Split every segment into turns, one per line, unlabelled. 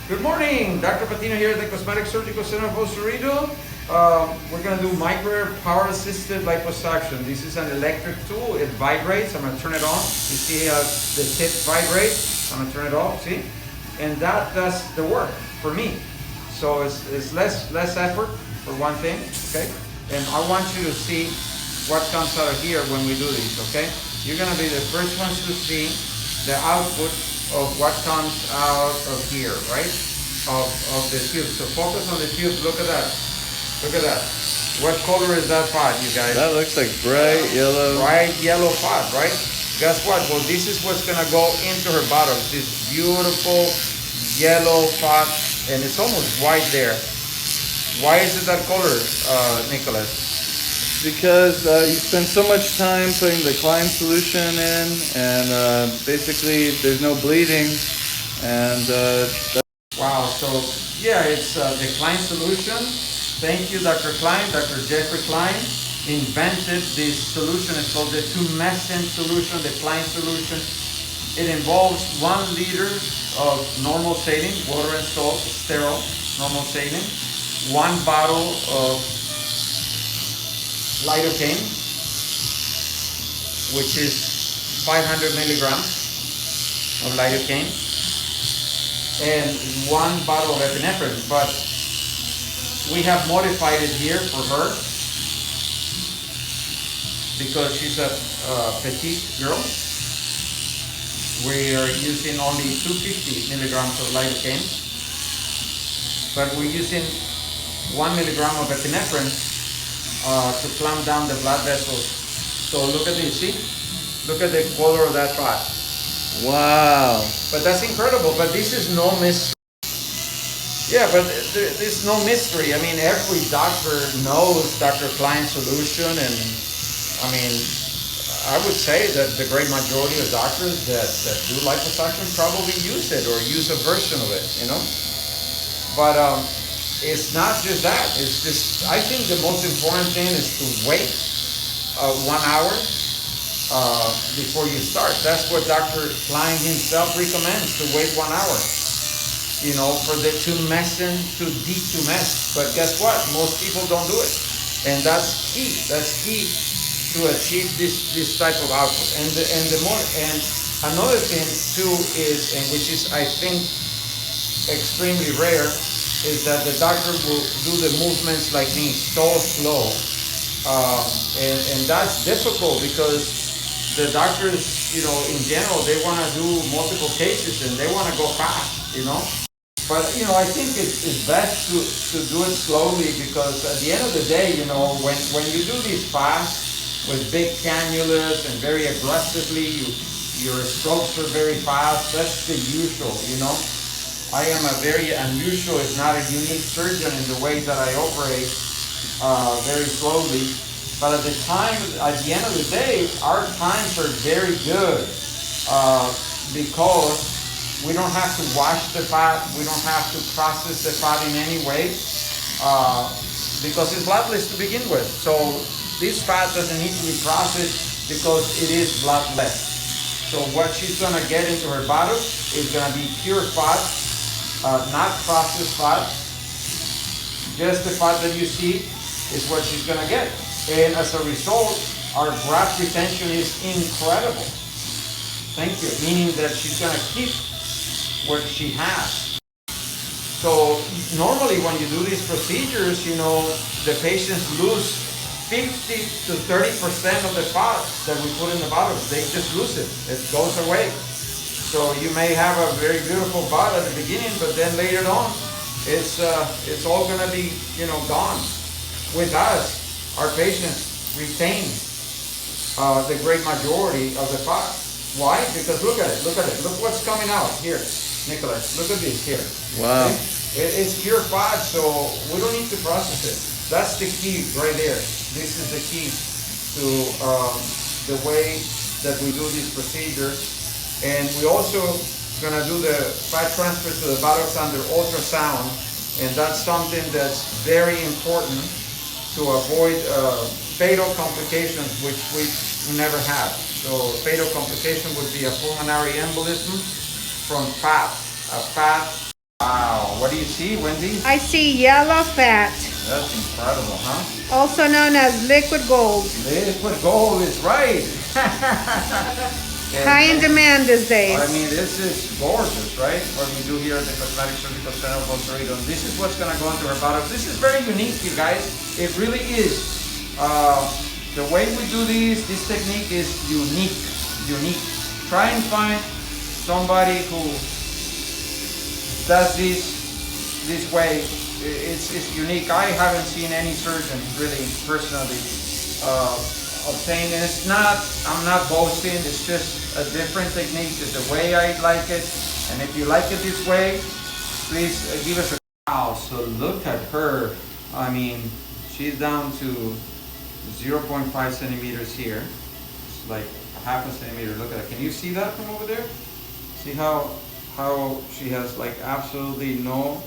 Good morning, Dr. Patino here at the Cosmetic Surgical Center of Costa Rica. We're going to do micro power assisted liposuction. This is an electric tool. It vibrates. I'm going to turn it on. You see how the tip vibrates? I'm going to turn it off. See? And that does the work for me. So it's less effort for one thing. Okay? And I want you to see what comes out of here when we do this. Okay? You're going to be the first ones to see the output of what comes out of here, right? Of the tube. So focus on the tube. Look at that. Look at that. What color is that pot, you guys?
That looks like bright yellow.
Bright yellow pot, right? Guess what? Well, this is what's gonna go into her bottom. This beautiful yellow pot, and it's almost white there. Why is it that color, Nicholas?
Because you spend so much time putting the Klein solution in, and basically there's no bleeding, and
wow. So yeah, it's the Klein solution. Thank you, Dr. Klein. Dr. Jeffrey Klein invented this solution. It's called the tumescent solution, the Klein solution. It involves 1 liter of normal saline, water and salt, sterile, normal saline, 1 bottle of lidocaine, which is 500 milligrams of lidocaine, and 1 bottle of epinephrine. But we have modified it here for her because she's a petite girl. We are using only 250 milligrams of lidocaine, but we're using 1 milligram of epinephrine to clamp down the blood vessels. So look at this, see? Look at the color of that pot.
wow.
But that's incredible, but this is no mystery. Yeah, but there's no mystery. I mean, every doctor knows Dr. Klein's solution, and I mean, I would say that the great majority of doctors that do liposuction probably use it or use a version of it, you know? But it's not just that. It's just, I think the most important thing is to wait 1 hour before you start. That's what Dr. Klein himself recommends, to wait 1 hour. You know, for the tumescent to detumesce. But guess what? Most people don't do it. And that's key. That's key to achieve this type of output. And another thing too is, and which is I think extremely rare, is that the doctor will do the movements like me, so slow. And that's difficult because the doctors, you know, in general, they want to do multiple cases and they want to go fast, you know. But, you know, I think it's best to do it slowly, because at the end of the day, you know, when you do these fast with big cannulas and very aggressively, your strokes are very fast. That's the usual, you know. I am a very unusual, if not a unique surgeon in the way that I operate very slowly. But at the end of the day, our times are very good because we don't have to wash the fat. We don't have to process the fat in any way because it's bloodless to begin with. So this fat doesn't need to be processed because it is bloodless. So what she's going to get into her bottom is going to be pure fat, not processed fat. Just the fat that you see is what she's going to get. And as a result, our graft retention is incredible. Thank you. Meaning that she's going to keep what she has. So normally when you do these procedures, you know, the patients lose 50 to 30% of the fat that we put in the bottom. They just lose it. It goes away. So you may have a very beautiful butt at the beginning, but then later on, it's all going to be, you know, gone. With us, our patients retain the great majority of the fat. Why? Because look at it. Look at it. Look what's coming out here. Nicholas, look at this here.
Wow.
It's pure fat, so we don't need to process it. That's the key right there. This is the key to the way that we do this procedure. And we also gonna do the fat transfer to the buttocks under ultrasound, and that's something that's very important to avoid fatal complications, which we never have. So fatal complication would be a pulmonary embolism from fat, a fat Wow, what do you see, Wendy?
I see yellow fat,
That's incredible, huh?
also known as liquid gold.
Liquid gold is right.
High in demand these days.
I mean, this is gorgeous, right? What we do here at the Cosmetic Surgical Center of Los Cerritos. This is what's gonna go into her bottle. This is very unique, you guys. It really is. The way we do this technique is unique. Try and find somebody who does this way. It's unique. I haven't seen any surgeon really personally obtain, and I'm not boasting, it's just a different technique. It's the way I like it, and if you like it this way, please give us a wow. So look at her. I mean, she's down to 0.5 centimeters here. It's like a half a centimeter. Look at it. Can you see that from over there? See how she has like absolutely no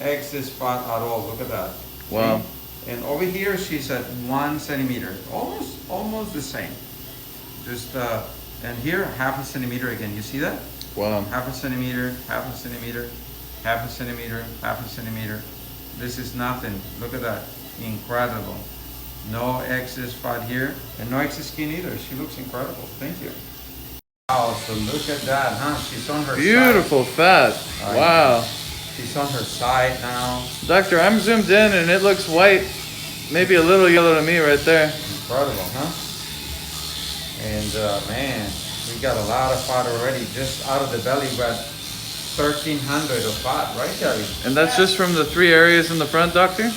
excess spot at all. Look at that.
Wow.
See? And over here she's at 1 centimeter, almost the same. Just and here half a centimeter again. You see that?
Wow.
Half a centimeter, half a centimeter, half a centimeter, half a centimeter. This is nothing. Look at that. Incredible. No excess spot here and no excess skin either. She looks incredible. Thank you. Wow, so look at that, huh? She's on her
Beautiful
side.
fat. Wow.
She's on her side now.
Doctor, I'm zoomed in and it looks white. Maybe a little yellow to me right there.
Incredible, huh? And man, we got a lot of fat already just out of the belly, but 1,300 of fat, right, Gary?
And that's just from the 3 areas in the front, doctor?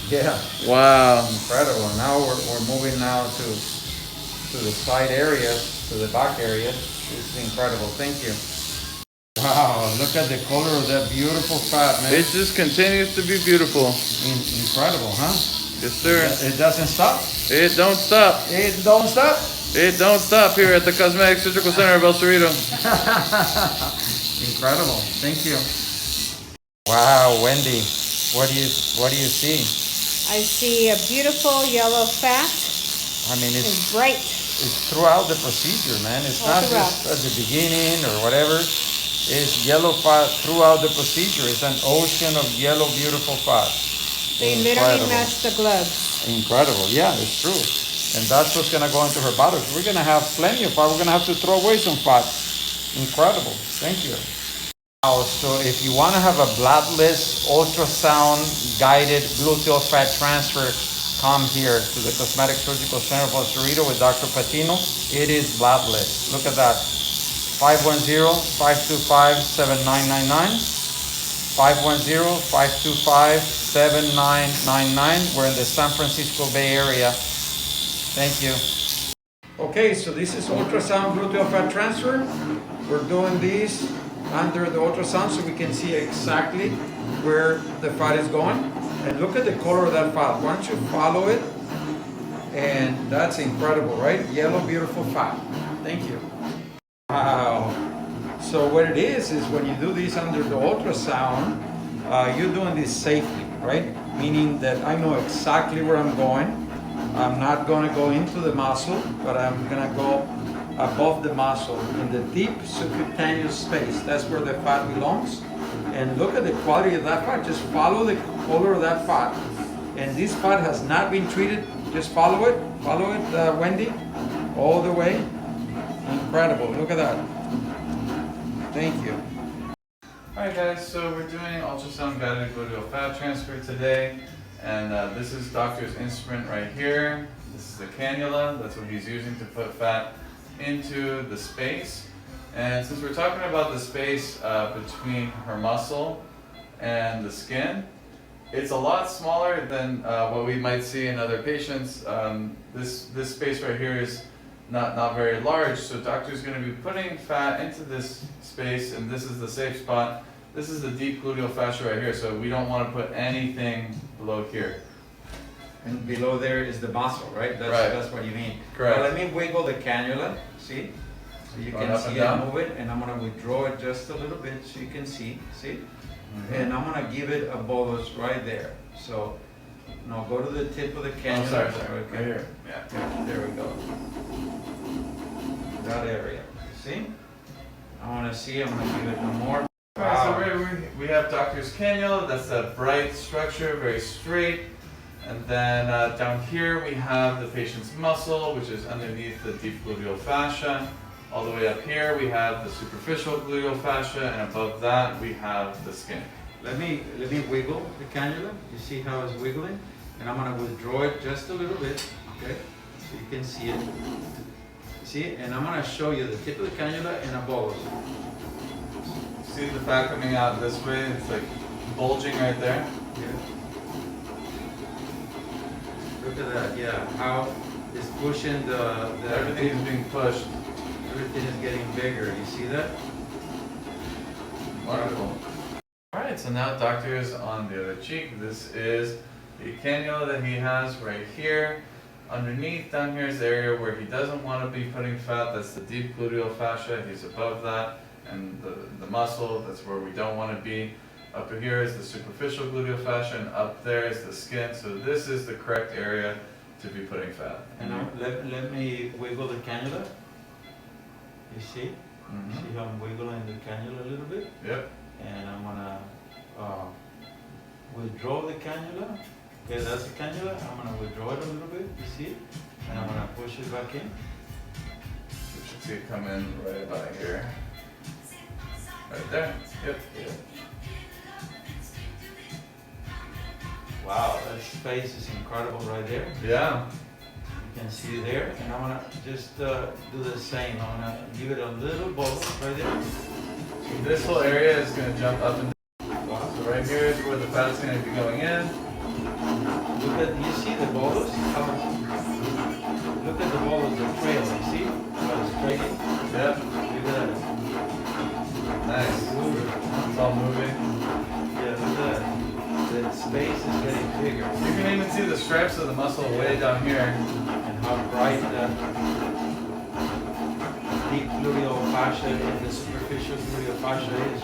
Yeah.
Wow.
Incredible. Now we're moving now to the side areas, to the back area. It's incredible. Thank you. Wow, look at the color of that beautiful fat, man.
It just continues to be beautiful.
Incredible, huh?
Yes, sir.
It doesn't stop.
It don't stop.
It don't stop.
It don't stop here at the Cosmetic Surgical Center of El Cerrito.
Incredible. Thank you. Wow, Wendy, what do you see?
I see a beautiful yellow fat.
I mean,
It's bright.
it's throughout the procedure, man. It's
All
not
throughout.
just at the beginning or whatever. It's yellow fat throughout the procedure. It's an ocean of yellow, beautiful fat.
They literally
Incredible.
match the gloves.
Incredible. Yeah, it's true. And that's what's gonna go into her bottle. We're gonna have plenty of fat. We're gonna have to throw away some fat. Incredible. Thank you. Now, so if you want to have a bloodless ultrasound guided gluteal fat transfer, come here to the Cosmetic Surgical Center of El Cerrito with Dr. Patino. It is bloodless. Look at that. 510-525-7999. 510-525-7999. We're in the San Francisco Bay Area. Thank you. Okay, so this is ultrasound gluteal fat transfer. We're doing these under the ultrasound so we can see exactly where the fat is going. And look at the color of that fat. Why don't you follow it? And that's incredible, right? Yellow, beautiful fat. Thank you. Wow. So what it is when you do this under the ultrasound, you're doing this safely, right? Meaning that I know exactly where I'm going. I'm not going to go into the muscle, but I'm going to go above the muscle in the deep subcutaneous space. That's where the fat belongs. And look at the quality of that fat. Just follow the color of that fat. And this fat has not been treated. Just follow it, Wendy, all the way. Incredible. Look at that. Thank you.
Alright guys, so we're doing ultrasound guided gluteal fat transfer today. And this is doctor's instrument right here. This is the cannula. That's what he's using to put fat into the space. And since we're talking about the space between her muscle and the skin, it's a lot smaller than what we might see in other patients. This space right here is not very large, so doctor's going to be putting fat into this space, and this is the safe spot. This is the deep gluteal fascia right here, so we don't want to put anything below here.
And below there is the muscle, right? That's what you mean.
Correct.
Now let me wiggle the cannula, see? So you
Going
can
up
see
and
it
down?
move it, and I'm gonna withdraw it just a little bit so you can see? And I'm gonna give it a bolus right there. So, now go to the tip of the cannula.
Sorry,
Okay.
right here. Yeah.
Yeah, there we go. That area, see? I wanna see, I'm gonna give it more
Alright, so we have Doctor's cannula. That's a bright structure, very straight. And then down here we have the patient's muscle, which is underneath the deep gluteal fascia. All the way up here we have the superficial gluteal fascia, and above that we have the skin.
Let me wiggle the cannula. You see how it's wiggling? And I'm gonna withdraw it just a little bit, okay? So you can see it. See it? And I'm gonna show you the tip of the cannula and a bolus.
See the fat coming out this way? It's like bulging right there.
Yeah. Look at that, yeah. How it's pushing the
Everything is being pushed.
everything is getting bigger. You see that?
Wonderful. Alright, so now doctor is on the other cheek. This is the cannula that he has right here. Underneath, down here is the area where he doesn't want to be putting fat. That's the deep gluteal fascia. He's above that. And the muscle, that's where we don't want to be. Up here is the superficial gluteal fascia, and up there is the skin. So this is the correct area to be putting fat.
And let me wiggle the cannula. You see?
Mhm.
See how I'm wiggling the cannula a little bit?
Yep.
And I'm gonna withdraw the cannula. Okay, that's the cannula. I'm gonna withdraw it a little bit, you see? And I'm gonna push it back in.
You should see it come in right about here. Right there. Yep.
Wow, that space is incredible right there.
Yeah.
You can see there. And I'm gonna just do the same. I'm gonna give it a little bolus right there.
This whole area is going to jump up and down.
Wow.
So right here is where the fat is going to be going in.
Look at, you see the bolus? Look at the bolus, the trail, you see? How it's trailing?
Yep.
Look at that.
Nice. It's all moving.
Yeah, look at that. The space is getting bigger.
You can even see the stripes of the muscle way down here.
And how bright that deep gluteal fascia and the superficial gluteal fascia is.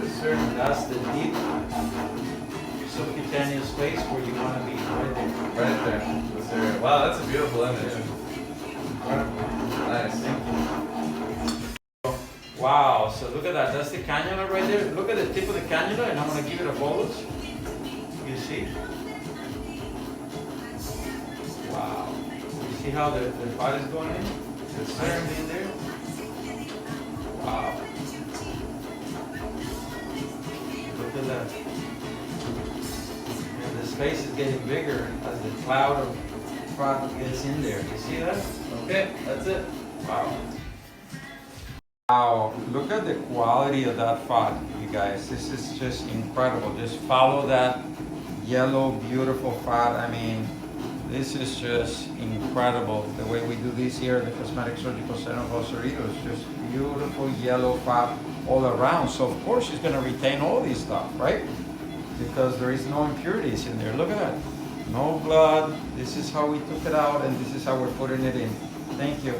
Yes, sir.
That's the deep subcutaneous space where you want to be, right there.
Right there. This area. Wow, that's a beautiful image. Nice.
Thank you. Wow, so look at that. That's the cannula right there. Look at the tip of the cannula, and I'm going to give it a bolus. You see? Wow. You see how the fat is going in?
Yes, sir.
Nicely in there. Wow. Look at that. And the space is getting bigger as the cloud of fat gets in there. You see that?
Okay, that's it.
Wow. Wow, look at the quality of that fat, you guys. This is just incredible. Just follow that yellow, beautiful fat. I mean, this is just incredible. The way we do this here at the Cosmetic Surgical Center of Los Cerritos, just beautiful yellow fat all around. So of course she's gonna retain all this stuff, right? Because there is no impurities in there. Look at that. No blood. This is how we took it out, and this is how we're putting it in. Thank you.